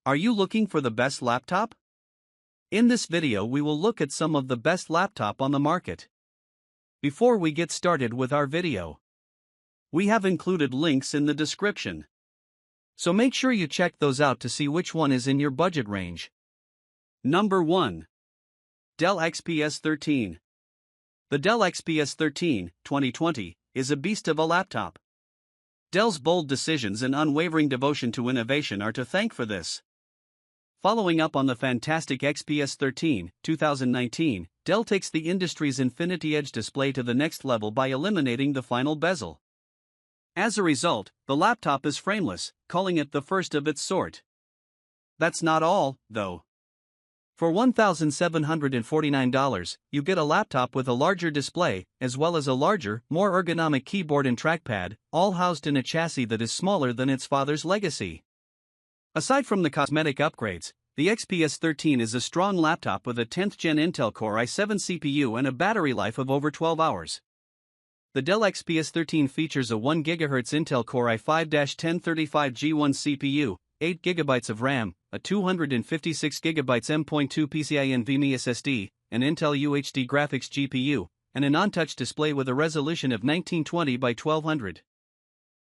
Are you looking for the best laptop? In this video we will look at some of the best laptop on the market. Before we get started with our video, we have included links in the description. So make sure you check those out to see which one is in your budget range. Number 1. Dell XPS 13. The Dell XPS 13, 2020, is a beast of a laptop. Dell's bold decisions and unwavering devotion to innovation are to thank for this. Following up on the fantastic XPS 13, 2019, Dell takes the industry's Infinity Edge display to the next level by eliminating the final bezel. As a result, the laptop is frameless, calling it the first of its sort. That's not all, though. For $1,749, you get a laptop with a larger display, as well as a larger, more ergonomic keyboard and trackpad, all housed in a chassis that is smaller than its father's legacy. Aside from the cosmetic upgrades, the XPS 13 is a strong laptop with a 10th Gen Intel Core i7 CPU and a battery life of over 12 hours. The Dell XPS 13 features a 1 GHz Intel Core i5-1035G1 CPU, 8 GB of RAM, a 256 GB M.2 PCIe NVMe SSD, an Intel UHD graphics GPU, and a non-touch display with a resolution of 1920 by 1200.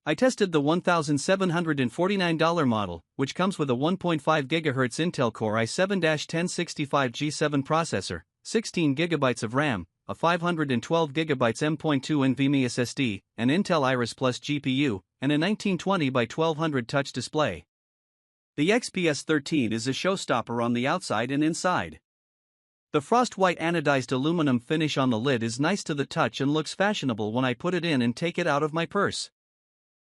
I tested the $1,749 model, which comes with a 1.5 GHz Intel Core i7-1065G7 processor, 16 GB of RAM, a 512 GB M.2 NVMe SSD, an Intel Iris Plus GPU, and a 1920 by 1200 touch display. The XPS 13 is a showstopper on the outside and inside. The frost white anodized aluminum finish on the lid is nice to the touch and looks fashionable when I put it in and take it out of my purse.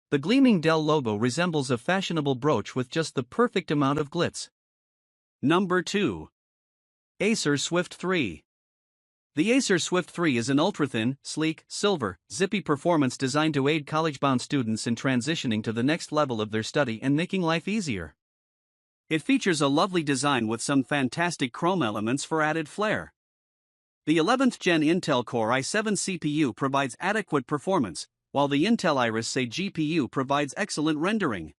The gleaming Dell logo resembles a fashionable brooch with just the perfect amount of glitz. Number 2. Acer Swift 3. The Acer Swift 3 is an ultra-thin, sleek, silver, zippy performance designed to aid college-bound students in transitioning to the next level of their study and making life easier. It features a lovely design with some fantastic chrome elements for added flair. The 11th Gen Intel Core i7 CPU provides adequate performance, while the Intel Iris Xe GPU provides excellent rendering.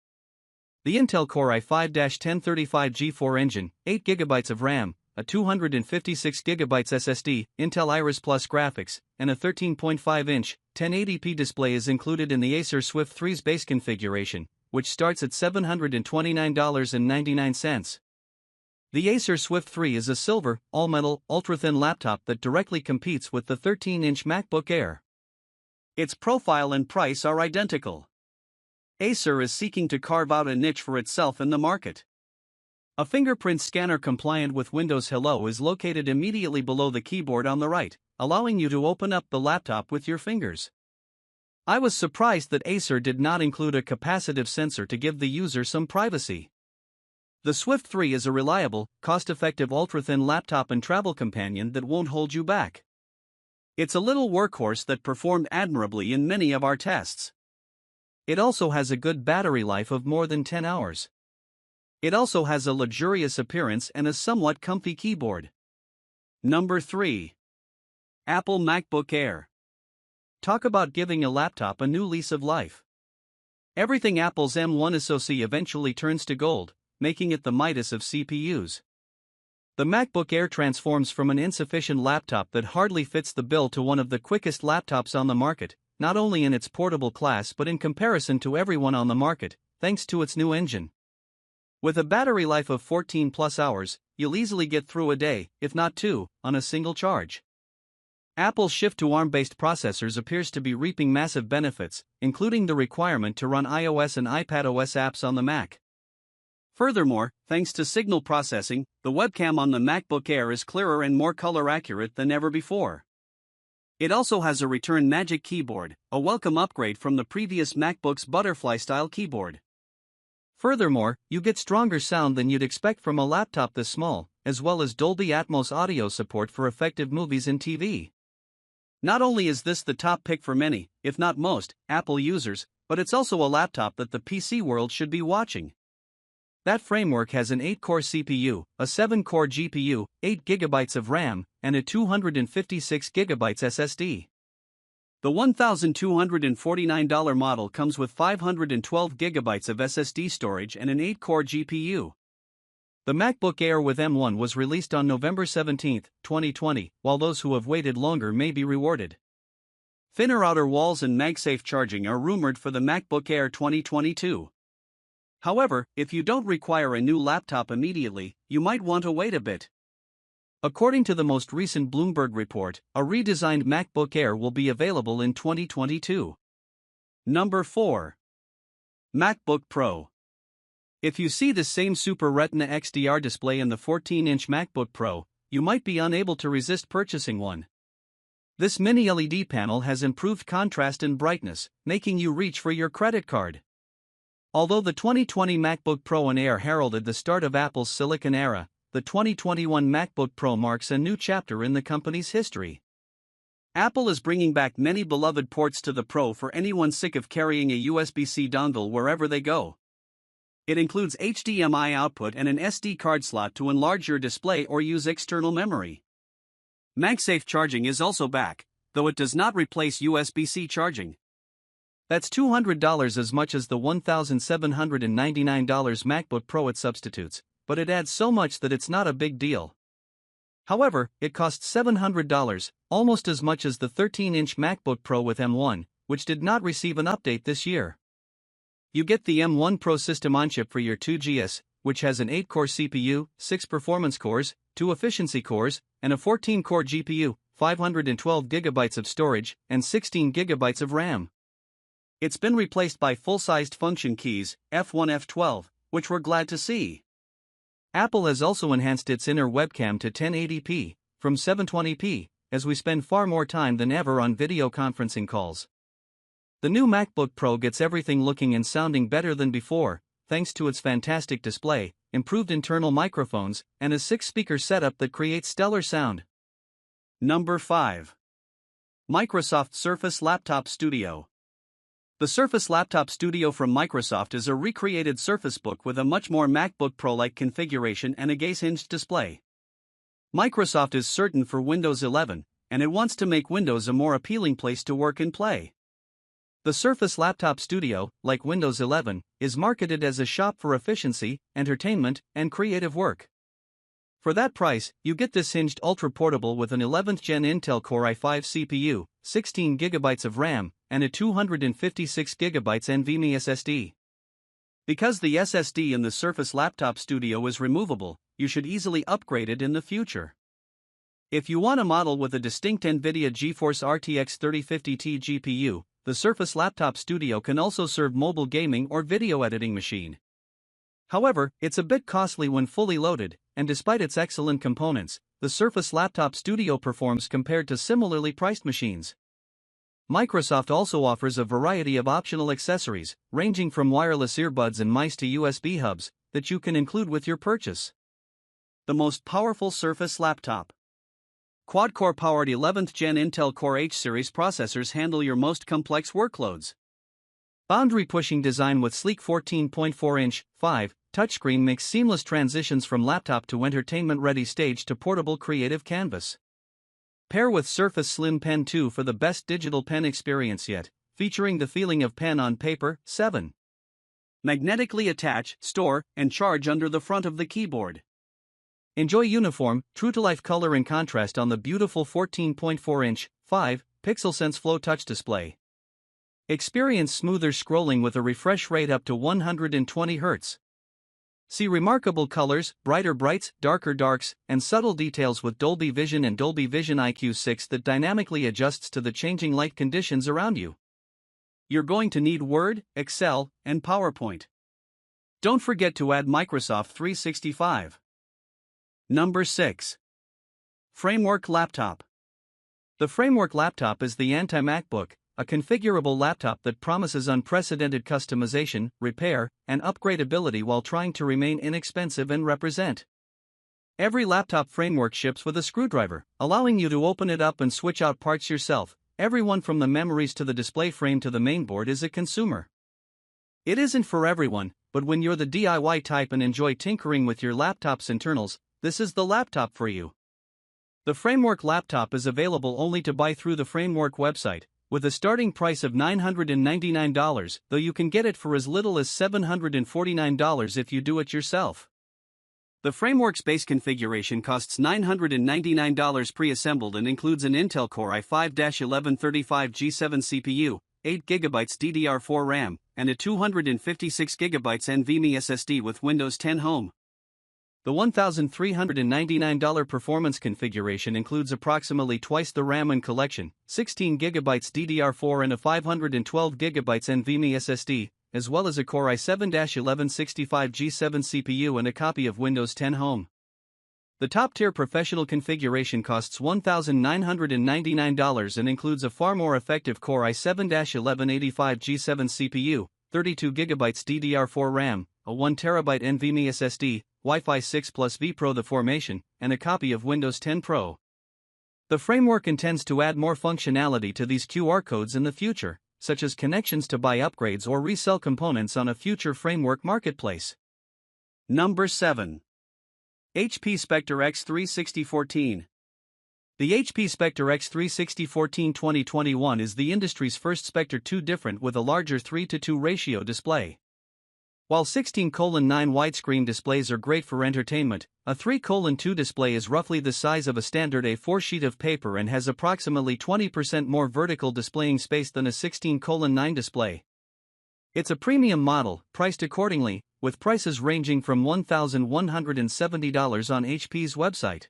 The Intel Core i5-1035G4 engine, 8 GB of RAM, a 256 GB SSD, Intel Iris Plus graphics, and a 13.5-inch, 1080p display is included in the Acer Swift 3's base configuration, which starts at $729.99. The Acer Swift 3 is a silver, all-metal, ultra-thin laptop that directly competes with the 13-inch MacBook Air. Its profile and price are identical. Acer is seeking to carve out a niche for itself in the market. A fingerprint scanner compliant with Windows Hello is located immediately below the keyboard on the right, allowing you to open up the laptop with your fingers. I was surprised that Acer did not include a capacitive sensor to give the user some privacy. The Swift 3 is a reliable, cost-effective ultra-thin laptop and travel companion that won't hold you back. It's a little workhorse that performed admirably in many of our tests. It also has a good battery life of more than 10 hours. It also has a luxurious appearance and a somewhat comfy keyboard. Number 3. Apple MacBook Air. Talk about giving a laptop a new lease of life. Everything Apple's M1 SoC eventually turns to gold, making it the Midas of CPUs. The MacBook Air transforms from an insufficient laptop that hardly fits the bill to one of the quickest laptops on the market, not only in its portable class but in comparison to everyone on the market, thanks to its new engine. With a battery life of 14 plus hours, you'll easily get through a day, if not two, on a single charge. Apple's shift to ARM-based processors appears to be reaping massive benefits, including the requirement to run iOS and iPadOS apps on the Mac. Furthermore, thanks to signal processing, the webcam on the MacBook Air is clearer and more color accurate than ever before. It also has a Return Magic keyboard, a welcome upgrade from the previous MacBook's butterfly-style keyboard. Furthermore, you get stronger sound than you'd expect from a laptop this small, as well as Dolby Atmos audio support for effective movies and TV. Not only is this the top pick for many, if not most, Apple users, but it's also a laptop that the PC world should be watching. That framework has an 8-core CPU, a 7-core GPU, 8 GB of RAM, and a 256 GB SSD. The $1,249 model comes with 512 GB of SSD storage and an 8-core GPU. The MacBook Air with M1 was released on November 17, 2020, while those who have waited longer may be rewarded. Thinner outer walls and MagSafe charging are rumored for the MacBook Air 2022. However, if you don't require a new laptop immediately, you might want to wait a bit. According to the most recent Bloomberg report, a redesigned MacBook Air will be available in 2022. Number 4. MacBook Pro. If you see the same Super Retina XDR display in the 14-inch MacBook Pro, you might be unable to resist purchasing one. This mini LED panel has improved contrast and brightness, making you reach for your credit card. Although the 2020 MacBook Pro and Air heralded the start of Apple's Silicon era, the 2021 MacBook Pro marks a new chapter in the company's history. Apple is bringing back many beloved ports to the Pro for anyone sick of carrying a USB-C dongle wherever they go. It includes HDMI output and an SD card slot to enlarge your display or use external memory. MagSafe charging is also back, though it does not replace USB-C charging. That's $200 as much as the $1,799 MacBook Pro it substitutes, but it adds so much that it's not a big deal. However, it costs $700, almost as much as the 13-inch MacBook Pro with M1, which did not receive an update this year. You get the M1 Pro system on chip for your 2GS, which has an 8-core CPU, 6 performance cores, 2 efficiency cores, and a 14-core GPU, 512GB of storage, and 16GB of RAM. It's been replaced by full-sized function keys, F1 F12, which we're glad to see. Apple has also enhanced its inner webcam to 1080p, from 720p, as we spend far more time than ever on video conferencing calls. The new MacBook Pro gets everything looking and sounding better than before, thanks to its fantastic display, improved internal microphones, and a 6-speaker setup that creates stellar sound. Number 5. Microsoft Surface Laptop Studio. The Surface Laptop Studio from Microsoft is a recreated Surface Book with a much more MacBook Pro-like configuration and a gaze-hinged display. Microsoft is certain for Windows 11, and it wants to make Windows a more appealing place to work and play. The Surface Laptop Studio, like Windows 11, is marketed as a shop for efficiency, entertainment, and creative work. For that price, you get this hinged ultra-portable with an 11th Gen Intel Core i5 CPU, 16GB of RAM, and a 256GB NVMe SSD. Because the SSD in the Surface Laptop Studio is removable, you should easily upgrade it in the future. If you want a model with a distinct NVIDIA GeForce RTX 3050 Ti GPU, the Surface Laptop Studio can also serve mobile gaming or video editing machine. However, it's a bit costly when fully loaded, and despite its excellent components, the Surface Laptop Studio performs compared to similarly priced machines. Microsoft also offers a variety of optional accessories, ranging from wireless earbuds and mice to USB hubs, that you can include with your purchase. The most powerful Surface Laptop. Quad-core powered 11th Gen Intel Core H series processors handle your most complex workloads. Boundary-pushing design with sleek 14.4-inch, 5, touchscreen makes seamless transitions from laptop to entertainment-ready stage to portable creative canvas. Pair with Surface Slim Pen 2 for the best digital pen experience yet, featuring the feeling of pen on paper. 7. Magnetically attach, store, and charge under the front of the keyboard. Enjoy uniform, true-to-life color and contrast on the beautiful 14.4-inch, 5, pixel Sense Flow touch display. Experience smoother scrolling with a refresh rate up to 120 Hz. See remarkable colors, brighter brights, darker darks, and subtle details with Dolby Vision and Dolby Vision IQ6 that dynamically adjusts to the changing light conditions around you. You're going to need Word, Excel, and PowerPoint. Don't forget to add Microsoft 365. Number 6. Framework Laptop. The Framework Laptop is the anti-MacBook, a configurable laptop that promises unprecedented customization, repair, and upgradability while trying to remain inexpensive and represent. Every laptop framework ships with a screwdriver, allowing you to open it up and switch out parts yourself. Everyone from the memories to the display frame to the mainboard is a consumer. It isn't for everyone, but when you're the DIY type and enjoy tinkering with your laptop's internals, this is the laptop for you. The Framework Laptop is available only to buy through the Framework website, with a starting price of $999, though you can get it for as little as $749 if you do it yourself. The framework's base configuration costs $999 pre-assembled and includes an Intel Core i5-1135G7 CPU, 8GB DDR4 RAM, and a 256GB NVMe SSD with Windows 10 Home. The $1,399 performance configuration includes approximately twice the RAM and collection, 16GB DDR4 and a 512GB NVMe SSD, as well as a Core i7-1165G7 CPU and a copy of Windows 10 Home. The top-tier professional configuration costs $1,999 and includes a far more effective Core i7-1185G7 CPU, 32GB DDR4 RAM, a 1TB NVMe SSD, Wi-Fi 6 plus vPro the formation, and a copy of Windows 10 Pro. The framework intends to add more functionality to these QR codes in the future, such as connections to buy upgrades or resell components on a future framework marketplace. Number 7. HP Spectre X36014. The HP Spectre X36014 2021 is the industry's first Spectre 2 different with a larger 3:2 ratio display. While 16:9 widescreen displays are great for entertainment, a 3:2 display is roughly the size of a standard A4 sheet of paper and has approximately 20% more vertical displaying space than a 16:9 display. It's a premium model, priced accordingly, with prices ranging from $1,170 on HP's website.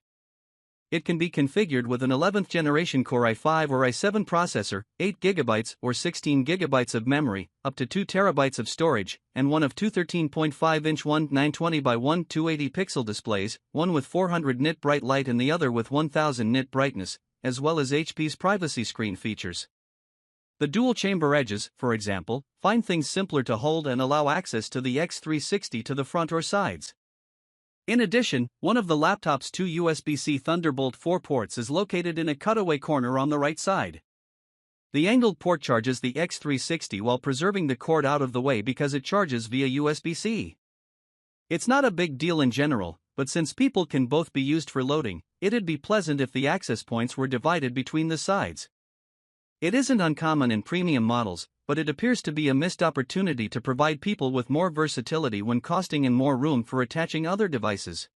It can be configured with an 11th generation Core i5 or i7 processor, 8GB or 16GB of memory, up to 2TB of storage, and one of two 13.5-inch 1920 by 1280 pixel displays, one with 400 nit bright light and the other with 1000 nit brightness, as well as HP's privacy screen features. The dual-chamber edges, for example, find things simpler to hold and allow access to the X360 to the front or sides. In addition, one of the laptop's two USB-C Thunderbolt 4 ports is located in a cutaway corner on the right side. The angled port charges the X360 while preserving the cord out of the way because it charges via USB-C. It's not a big deal in general, but since people can both be used for loading, it'd be pleasant if the access points were divided between the sides. It isn't uncommon in premium models, but it appears to be a missed opportunity to provide people with more versatility when costing and more room for attaching other devices.